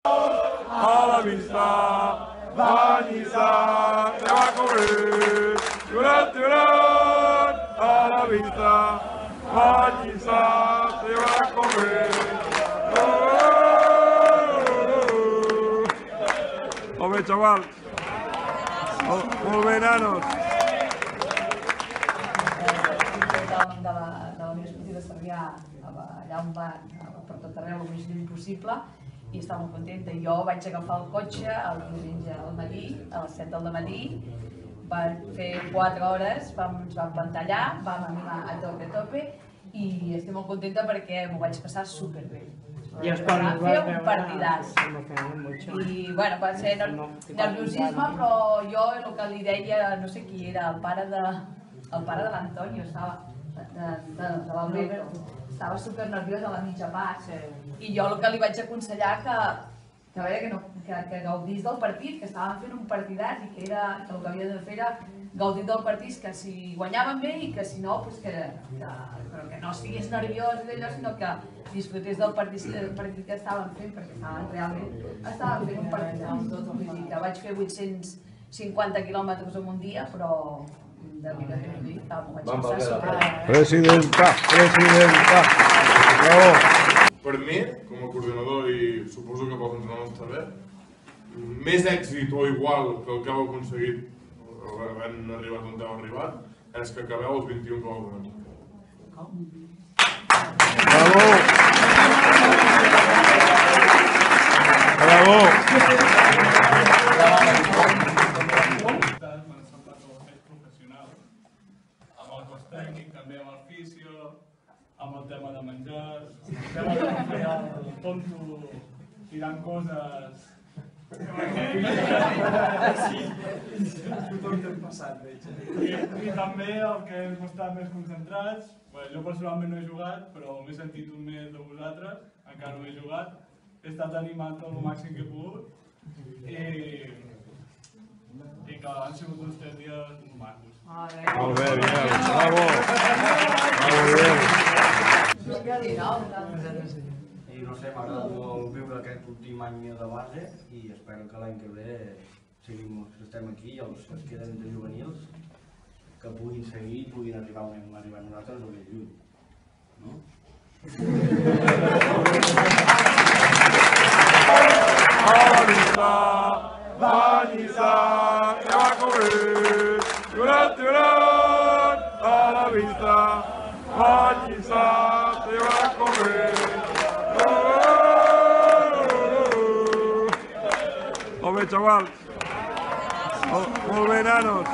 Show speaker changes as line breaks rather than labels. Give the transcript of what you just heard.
A la vista, Vanissa, te va a correr. Llorat, llorat, a la vista, Vanissa, te va a correr. Molt bé, xavals. Molt bé, nanos.
De la Unió Esportiva de Sarrià, allà on va, per tot arreu, el més lluny possible, i estava molt contenta. Jo vaig agafar el cotxe el diumenge al matí, a les 7 del matí, vam fer 4 hores, ens vam pantallar, vam animar a tope, i estic molt contenta perquè m'ho vaig passar superbé. Vam fer un partidàs. I, bueno, va ser nerviosisme, però jo el que li deia, no sé qui era, el pare de l'Antonio, de l'Alberto, estava super nerviós a la mitja part, i jo el que li vaig aconsellar que gaudís del partit, que estàvem fent un partidàs i que el que havia de fer era gaudir del partit, que si guanyaven bé i que si no, però que no estigués nerviós d'allò, sinó que disfrutés del partit que estàvem fent, perquè realment estàvem fent un partit amb tot. Vull dir que vaig fer 850 quilòmetres en un dia, però de veritat que m'ho dic, m'ho vaig passar superbé.
Presidenta! Bravo!
Per mi, com a coordinador, i suposo que pels entrenadors també, més èxit o igual que el que heu aconseguit havent arribat on heu arribat, és que acabeu els 21 que heu començat.
Bravo! Bravo!
M'han semblat els més professionals, amb el cos tècnic, també amb el fisio, amb el tema de menjars, el tema de fer el tonto tirant coses... Tothom té passat, veig. I també el que hem estat més concentrats, jo personalment no he jugat, però m'he sentit un mes de vosaltres, encara no he jugat, he estat animat el màxim que he pogut i que han sigut uns 3 dies molt macos.
Molt bé, Biel, bravo!
I no sé, m'ha agradat molt viure aquest últim any de base i espero que l'any que ve estem aquí i els que es queden de juvenils que puguin seguir i puguin arribar on hem arribat nosaltres o més lluny.
Vanissa, te va a correr. Llorat, llorat, a la vista, Vanissa, te va a correr. Molt bé, xavals. Molt bé, nanos.